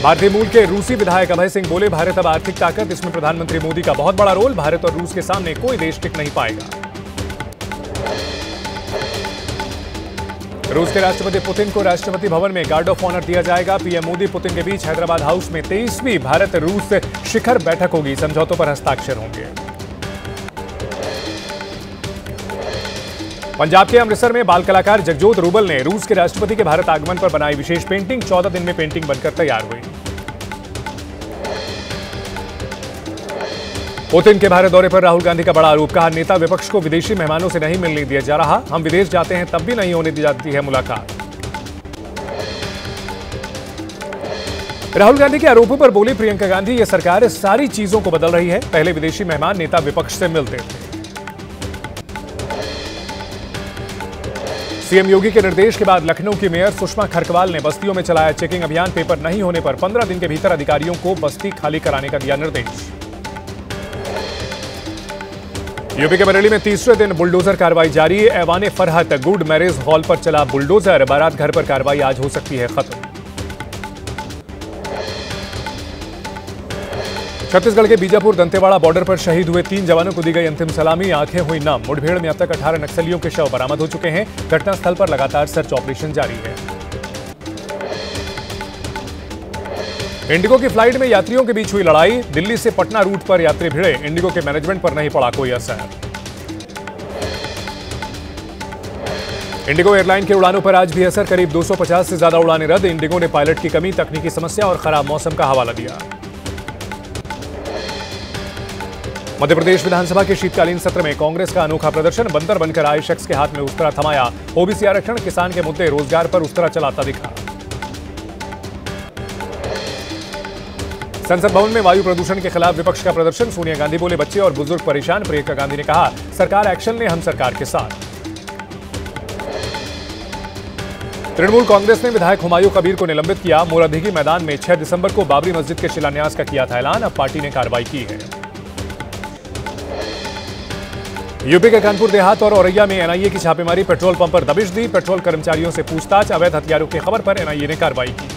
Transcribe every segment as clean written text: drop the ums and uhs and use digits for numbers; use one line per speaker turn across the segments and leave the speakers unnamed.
भारतीय मूल के रूसी विधायक अभय सिंह बोले, भारत अब आर्थिक ताकत, इसमें प्रधानमंत्री मोदी का बहुत बड़ा रोल। भारत और रूस के सामने कोई देश टिक नहीं पाएगा। रूस के राष्ट्रपति पुतिन को राष्ट्रपति भवन में गार्ड ऑफ ऑनर दिया जाएगा। पीएम मोदी पुतिन के बीच हैदराबाद हाउस में 23वीं भारत रूस शिखर बैठक होगी। समझौतों पर हस्ताक्षर होंगे। पंजाब के अमृतसर में बाल कलाकार जगजोत रूबल ने रूस के राष्ट्रपति के भारत आगमन पर बनाई विशेष पेंटिंग। 14 दिन में पेंटिंग बनकर तैयार हुई। पुतिन के भारत दौरे पर राहुल गांधी का बड़ा आरोप, कहा नेता विपक्ष को विदेशी मेहमानों से नहीं मिलने दिया जा रहा। हम विदेश जाते हैं तब भी नहीं होने दी जाती है मुलाकात। राहुल गांधी के आरोपों पर बोली प्रियंका गांधी, यह सरकार सारी चीजों को बदल रही है। पहले विदेशी मेहमान नेता विपक्ष से मिलते थे। सीएम योगी के निर्देश के बाद लखनऊ की मेयर सुषमा खरकवाल ने बस्तियों में चलाया चेकिंग अभियान। पेपर नहीं होने पर 15 दिन के भीतर अधिकारियों को बस्ती खाली कराने का दिया निर्देश। यूपी के बरेली में तीसरे दिन बुलडोजर कार्रवाई जारी। ऐवान फरहत गुड मैरिज हॉल पर चला बुलडोजर। बारात घर पर कार्रवाई आज हो सकती है खत्म। छत्तीसगढ़ के बीजापुर दंतेवाड़ा बॉर्डर पर शहीद हुए 3 जवानों को दी गई अंतिम सलामी। आंखें हुई नम। मुठभेड़ में अब तक 18 नक्सलियों के शव बरामद हो चुके हैं। घटनास्थल पर लगातार सर्च ऑपरेशन जारी है। इंडिगो की फ्लाइट में यात्रियों के बीच हुई लड़ाई। दिल्ली से पटना रूट पर यात्री भिड़े। इंडिगो के मैनेजमेंट पर नहीं पड़ा कोई असर। इंडिगो एयरलाइन की उड़ानों पर आज भी असर। करीब 250 से ज्यादा उड़ानें रद्द। इंडिगो ने पायलट की कमी, तकनीकी समस्या और खराब मौसम का हवाला दिया। मध्य प्रदेश विधानसभा के शीतकालीन सत्र में कांग्रेस का अनोखा प्रदर्शन। बंदर बनकर आए शख्स के हाथ में उस्तरा थमाया। ओबीसी आरक्षण, किसान के मुद्दे, रोजगार पर उस्तरा चलाता दिखा। संसद भवन में वायु प्रदूषण के खिलाफ विपक्ष का प्रदर्शन। सोनिया गांधी बोले, बच्चे और बुजुर्ग परेशान। प्रियंका गांधी ने कहा, सरकार एक्शन ले, हम सरकार के साथ। तृणमूल कांग्रेस ने विधायक हुमायूं कबीर को निलंबित किया। मोरादिघी मैदान में 6 दिसंबर को बाबरी मस्जिद के शिलान्यास का किया था ऐलान। अब पार्टी ने कार्रवाई की है। यूपी के कानपुर देहात और औरैया में एनआईए की छापेमारी। पेट्रोल पंप पर दबिश दी। पेट्रोल कर्मचारियों से पूछताछ। अवैध हथियारों की खबर पर एनआईए ने कार्रवाई की।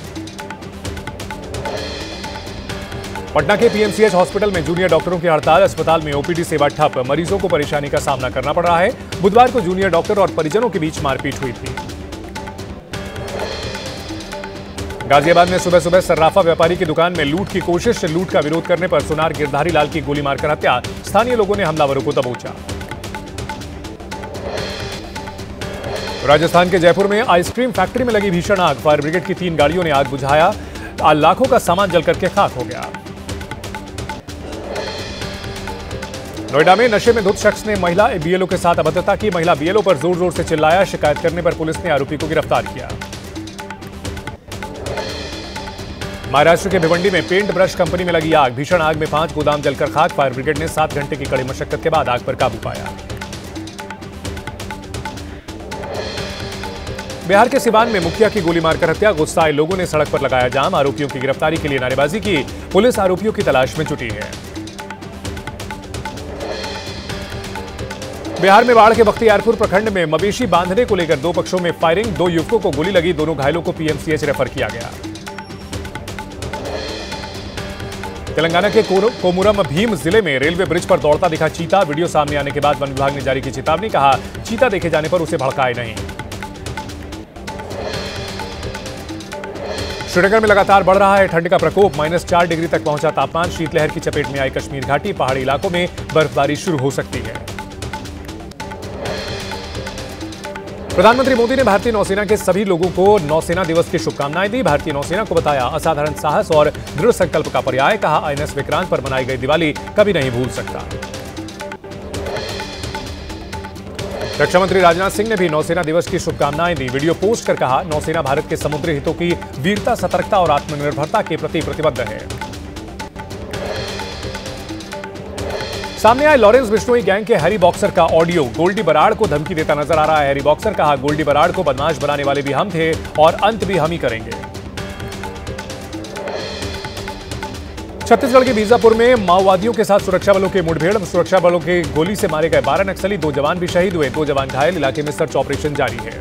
पटना के पीएमसीएच हॉस्पिटल में जूनियर डॉक्टरों की हड़ताल। अस्पताल में ओपीडी सेवा ठप। मरीजों को परेशानी का सामना करना पड़ रहा है। बुधवार को जूनियर डॉक्टर और परिजनों के बीच मारपीट हुई थी। गाजियाबाद में सुबह सुबह सर्राफा व्यापारी की दुकान में लूट की कोशिश। लूट का विरोध करने पर सुनार गिरधारी लाल की गोली मारकर हत्या। स्थानीय लोगों ने हमलावरों को दबोचा। राजस्थान के जयपुर में आइसक्रीम फैक्ट्री में लगी भीषण आग। फायर ब्रिगेड की 3 गाड़ियों ने आग बुझाया। लाखों का सामान जलकर के खाक हो गया। नोएडा में नशे में धुत शख्स ने महिला बीएलओ के साथ अभद्रता की। महिला बीएलओ पर जोर जोर से चिल्लाया। शिकायत करने पर पुलिस ने आरोपी को गिरफ्तार किया। महाराष्ट्र के भिवंडी में पेंट ब्रश कंपनी में लगी आग। भीषण आग में 5 गोदाम जलकर खाक। फायर ब्रिगेड ने 7 घंटे की कड़ी मशक्कत के बाद आग पर काबू पाया। बिहार के सिवान में मुखिया की गोली मारकर हत्या। गुस्साए लोगों ने सड़क पर लगाया जाम। आरोपियों की गिरफ्तारी के लिए नारेबाजी की। पुलिस आरोपियों की तलाश में जुटी है। बिहार में बाढ़ के बख्तियारपुर प्रखंड में मवेशी बांधने को लेकर 2 पक्षों में फायरिंग। 2 युवकों को गोली लगी। दोनों घायलों को पीएमसीएच रेफर किया गया। तेलंगाना के कोमुरम भीम जिले में रेलवे ब्रिज पर दौड़ता दिखा चीता। वीडियो सामने आने के बाद वन विभाग ने जारी की चेतावनी। कहा, चीता देखे जाने पर उसे भड़काए नहीं। श्रीनगर में लगातार बढ़ रहा है ठंड का प्रकोप। -4 डिग्री तक पहुंचा तापमान। शीतलहर की चपेट में आई कश्मीर घाटी। पहाड़ी इलाकों में बर्फबारी शुरू हो सकती है। प्रधानमंत्री मोदी ने भारतीय नौसेना के सभी लोगों को नौसेना दिवस की शुभकामनाएं दी। भारतीय नौसेना को बताया असाधारण साहस और दृढ़ संकल्प का पर्याय। कहा, आईएनएस विक्रांत पर मनाई गई दिवाली कभी नहीं भूल सकता। रक्षा मंत्री राजनाथ सिंह ने भी नौसेना दिवस की शुभकामनाएं दी। वीडियो पोस्ट कर कहा, नौसेना भारत के समुद्री हितों की वीरता, सतर्कता और आत्मनिर्भरता के प्रति प्रतिबद्ध है। सामने आए लॉरेंस बिश्नोई गैंग के हैरी बॉक्सर का ऑडियो। गोल्डी बराड़ को धमकी देता नजर आ रहा है हैरी बॉक्सर। कहा, गोल्डी बराड़ को बदमाश बनाने वाले भी हम थे और अंत भी हम ही करेंगे। छत्तीसगढ़ के बीजापुर में माओवादियों के साथ सुरक्षा बलों के मुठभेड़। सुरक्षा बलों के गोली से मारे गए 12 नक्सली। 2 जवान भी शहीद हुए। 2 जवान घायल। इलाके में सर्च ऑपरेशन जारी है।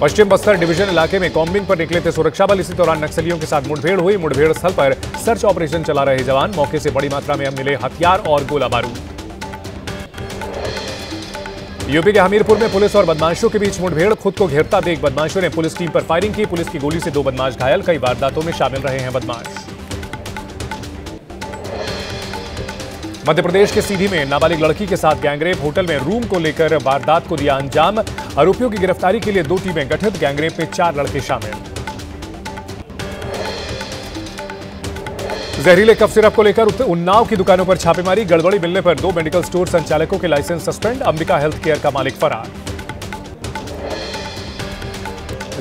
पश्चिम बस्तर डिवीजन इलाके में कॉम्बिंग पर निकले थे सुरक्षा बल। इसी दौरान नक्सलियों के साथ मुठभेड़ हुई। मुठभेड़ स्थल पर सर्च ऑपरेशन चला रहे जवान। मौके से बड़ी मात्रा में मिले हथियार और गोला बारूद। यूपी के हमीरपुर में पुलिस और बदमाशों के बीच मुठभेड़। खुद को घेरता देख बदमाशों ने पुलिस टीम पर फायरिंग की। पुलिस की गोली से 2 बदमाश घायल। कई वारदातों में शामिल रहे हैं बदमाश। मध्य प्रदेश के सीधी में नाबालिग लड़की के साथ गैंगरेप। होटल में रूम को लेकर वारदात को दिया अंजाम। आरोपियों की गिरफ्तारी के लिए 2 टीमें गठित। गैंगरेप में 4 लड़के शामिल। जहरीले कफ सिरप को लेकर उन्नाव की दुकानों पर छापेमारी। गड़बड़ी मिलने पर 2 मेडिकल स्टोर संचालकों के licence suspend. Ambika health care का मालिक फरार।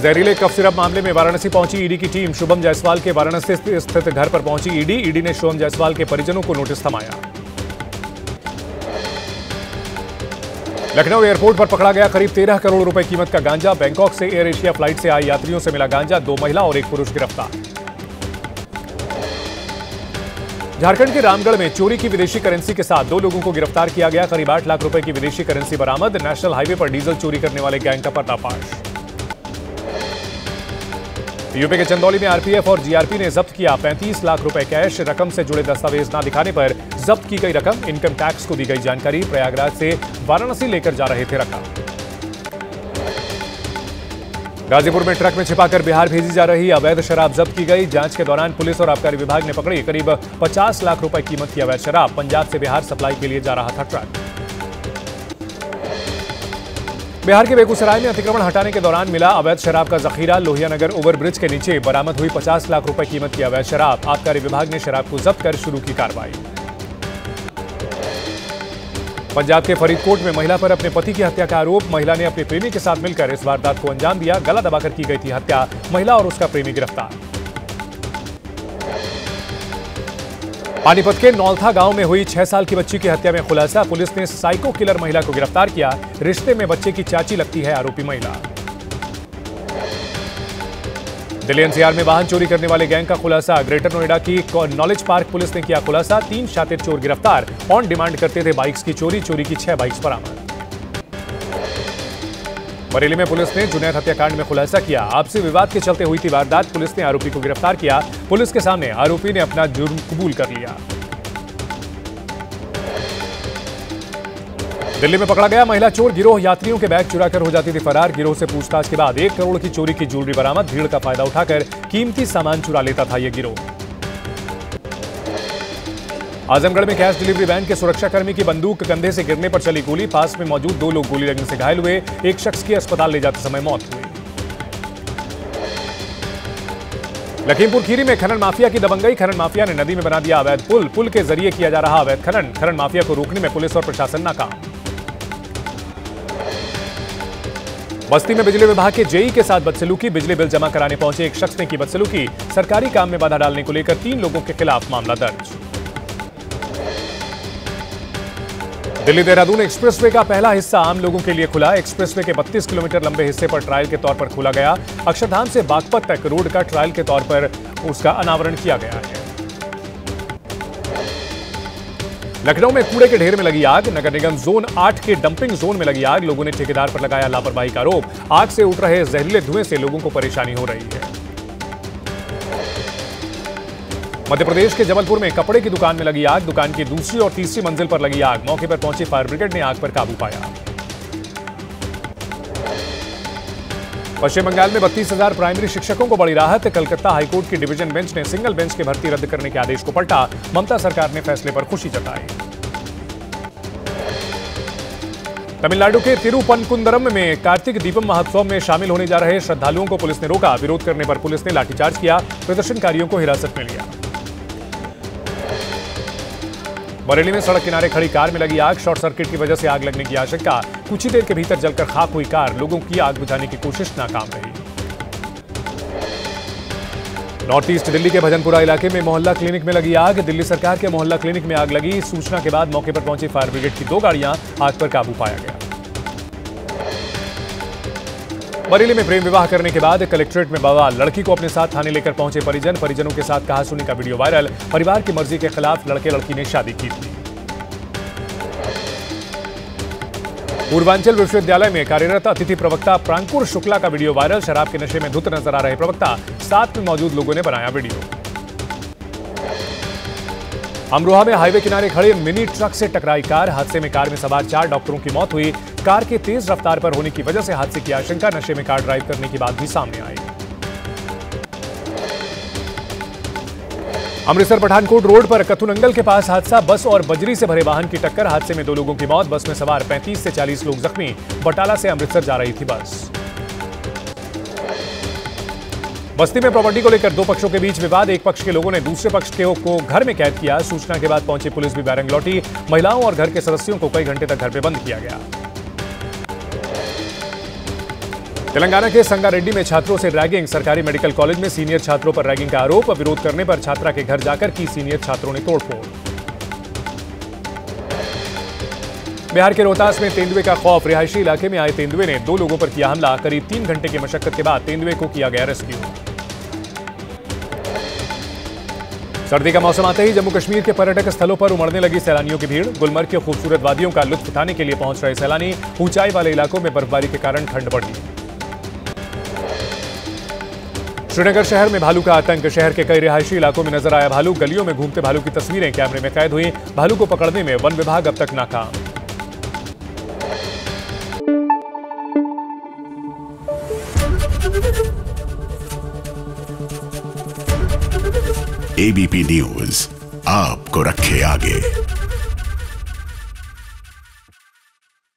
जहरीले कफ सिरप मामले में वाराणसी पहुंची ईडी की टीम। शुभम जायसवाल के वाराणसी स्थित घर पर पहुंची ईडी। ईडी ने शुभम जायसवाल के परिजनों को नोटिस थमाया। लखनऊ एयरपोर्ट पर पकड़ा गया करीब 13 करोड़ रुपए कीमत का गांजा। बैंकॉक से एयर एशिया फ्लाइट से आए यात्रियों से मिला गांजा। 2 महिला और 1 पुरुष गिरफ्तार। झारखंड के रामगढ़ में चोरी की विदेशी करेंसी के साथ 2 लोगों को गिरफ्तार किया गया। करीब 8 लाख रुपए की विदेशी करेंसी बरामद। नेशनल हाईवे पर डीजल चोरी करने वाले गैंग का पर्दाफाश। यूपी के चंदौली में आरपीएफ और जीआरपी ने जब्त किया 35 लाख रुपए कैश। रकम से जुड़े दस्तावेज न दिखाने पर जब्त की गई रकम। इनकम टैक्स को दी गई जानकारी। प्रयागराज से वाराणसी लेकर जा रहे थे रकम। गाजीपुर में ट्रक में छिपाकर बिहार भेजी जा रही अवैध शराब जब्त की गई। जांच के दौरान पुलिस और आबकारी विभाग ने पकड़ी करीब 50 लाख रुपए कीमत की अवैध शराब। पंजाब से बिहार सप्लाई के लिए जा रहा था ट्रक। बिहार के बेगूसराय में अतिक्रमण हटाने के दौरान मिला अवैध शराब का जखीरा। लोहिया नगर ओवरब्रिज के नीचे बरामद हुई 50 लाख रुपए कीमत की अवैध शराब। आबकारी विभाग ने शराब को जब्त कर शुरू की कार्रवाई। पंजाब के फरीदकोट में महिला पर अपने पति की हत्या का आरोप। महिला ने अपने प्रेमी के साथ मिलकर इस वारदात को अंजाम दिया। गला दबाकर की गई थी हत्या। महिला और उसका प्रेमी गिरफ्तार। पानीपत के नौलथा गांव में हुई 6 साल की बच्ची की हत्या में खुलासा। पुलिस ने साइको किलर महिला को गिरफ्तार किया। रिश्ते में बच्चे की चाची लगती है आरोपी महिला। दिल्ली एनसीआर में वाहन चोरी करने वाले गैंग का खुलासा। ग्रेटर नोएडा की नॉलेज पार्क पुलिस ने किया खुलासा। 3 शातिर चोर गिरफ्तार। ऑन डिमांड करते थे बाइक्स की चोरी। चोरी की 6 बाइक्स बरामद। बरेली में पुलिस ने जुनैद हत्याकांड में खुलासा किया। आपसी विवाद के चलते हुई थी वारदात। पुलिस ने आरोपी को गिरफ्तार किया। पुलिस के सामने आरोपी ने अपना जुर्म कबूल कर लिया। दिल्ली में पकड़ा गया महिला चोर गिरोह। यात्रियों के बैग चुराकर हो जाती थी फरार। गिरोह से पूछताछ के बाद 1 करोड़ की चोरी की ज्वेलरी बरामद। भीड़ का फायदा उठाकर कीमती सामान चुरा लेता था यह गिरोह। आजमगढ़ में कैश डिलीवरी वैन के सुरक्षाकर्मी की बंदूक कंधे से गिरने पर चली गोली। पास में मौजूद 2 लोग गोली लगने से घायल हुए। एक शख्स की अस्पताल ले जाते समय मौत हुई। लखीमपुर खीरी में खनन माफिया की दबंगई। खनन माफिया ने नदी में बना दिया अवैध पुल। पुल के जरिए किया जा रहा अवैध खनन। खनन माफिया को रोकने में पुलिस और प्रशासन नाकाम। बस्ती में बिजली विभाग के जेई के साथ बदसलूकी। बिजली बिल जमा कराने पहुंचे एक शख्स ने की बदसलूकी। सरकारी काम में बाधा डालने को लेकर 3 लोगों के खिलाफ मामला दर्ज। दिल्ली देहरादून एक्सप्रेसवे का पहला हिस्सा आम लोगों के लिए खुला। एक्सप्रेसवे के 32 किलोमीटर लंबे हिस्से पर ट्रायल के तौर पर खोला गया। अक्षरधाम से बागपत तक रोड का ट्रायल के तौर पर उसका अनावरण किया गया है। लखनऊ में कूड़े के ढेर में लगी आग। नगर निगम जोन 8 के डंपिंग जोन में लगी आग। लोगों ने ठेकेदार पर लगाया लापरवाही का आरोप। आग से उठ रहे जहरीले धुएं से लोगों को परेशानी हो रही है। मध्य प्रदेश के जबलपुर में कपड़े की दुकान में लगी आग। दुकान की दूसरी और तीसरी मंजिल पर लगी आग। मौके पर पहुंची फायर ब्रिगेड ने आग पर काबू पाया। पश्चिम बंगाल में 32,000 प्राइमरी शिक्षकों को बड़ी राहत। कलकत्ता हाईकोर्ट की डिवीजन बेंच ने सिंगल बेंच की भर्ती रद्द करने के आदेश को पलटा। ममता सरकार ने फैसले पर खुशी जताई। तमिलनाडु के तिरुपनकुंदरम में कार्तिक दीपम महोत्सव में शामिल होने जा रहे श्रद्धालुओं को पुलिस ने रोका। विरोध करने पर पुलिस ने लाठीचार्ज किया। प्रदर्शनकारियों को हिरासत में लिया। बरेली में सड़क किनारे खड़ी कार में लगी आग। शॉर्ट सर्किट की वजह से आग लगने की आशंका। कुछ ही देर के भीतर जलकर खाक हुई कार। लोगों की आग बुझाने की कोशिश नाकाम रही। नॉर्थ ईस्ट दिल्ली के भजनपुरा इलाके में मोहल्ला क्लिनिक में लगी आग। दिल्ली सरकार के मोहल्ला क्लिनिक में आग लगी। सूचना के बाद मौके पर पहुंची फायर ब्रिगेड की 2 गाड़ियां। आग पर काबू पाया गया। बरेली में प्रेम विवाह करने के बाद कलेक्ट्रेट में बवाल। लड़की को अपने साथ थाने लेकर पहुंचे परिजन। परिजनों के साथ कहासुनी का वीडियो वायरल। परिवार की मर्जी के खिलाफ लड़के लड़की ने शादी की थी। पूर्वांचल विश्वविद्यालय में कार्यरत अतिथि प्रवक्ता प्रांकुर शुक्ला का वीडियो वायरल। शराब के नशे में धुत नजर आ रहे प्रवक्ता, साथ में मौजूद लोगों ने बनाया वीडियो। अमरोहा में हाईवे किनारे खड़े मिनी ट्रक से टकराई कार। हादसे में कार में सवार 4 डॉक्टरों की मौत हुई। कार के तेज रफ्तार पर होने की वजह से हादसे की आशंका। नशे में कार ड्राइव करने की बात भी सामने आई। अमृतसर पठानकोट रोड पर कथुनंगल के पास हादसा। बस और बजरी से भरे वाहन की टक्कर। हादसे में 2 लोगों की मौत। बस में सवार 35 से 40 लोग जख्मी। बटाला से अमृतसर जा रही थी बस। बस्ती में प्रॉपर्टी को लेकर 2 पक्षों के बीच विवाद। एक पक्ष के लोगों ने दूसरे पक्ष को घर में कैद किया। सूचना के बाद पहुंची पुलिस भी बैरंग लौटी। महिलाओं और घर के सदस्यों को कई घंटे तक घर में बंद किया गया। तेलंगाना के संगारेड्डी में छात्रों से रैगिंग। सरकारी मेडिकल कॉलेज में सीनियर छात्रों पर रैगिंग का आरोप। विरोध करने पर छात्रा के घर जाकर की सीनियर छात्रों ने तोड़फोड़। बिहार के रोहतास में तेंदुए का खौफ। रिहायशी इलाके में आए तेंदुए ने 2 लोगों पर किया हमला। करीब 3 घंटे की मशक्कत के बाद तेंदुए को किया गया रेस्क्यू। सर्दी का मौसम आते ही जम्मू कश्मीर के पर्यटक स्थलों पर उमड़ने लगी सैलानियों की भीड़। गुलमर्ग के खूबसूरत वादियों का लुत्फ उठाने के लिए पहुंच रहे सैलानी। ऊंचाई वाले इलाकों में बर्फबारी के कारण ठंड बढ़ी। श्रीनगर शहर में भालू का आतंक। शहर के कई रिहायशी इलाकों में नजर आया भालू। गलियों में घूमते भालू की तस्वीरें कैमरे में कैद हुई। भालू को पकड़ने में वन विभाग अब तक नाकाम।
एबीपी न्यूज आपको रखे आगे।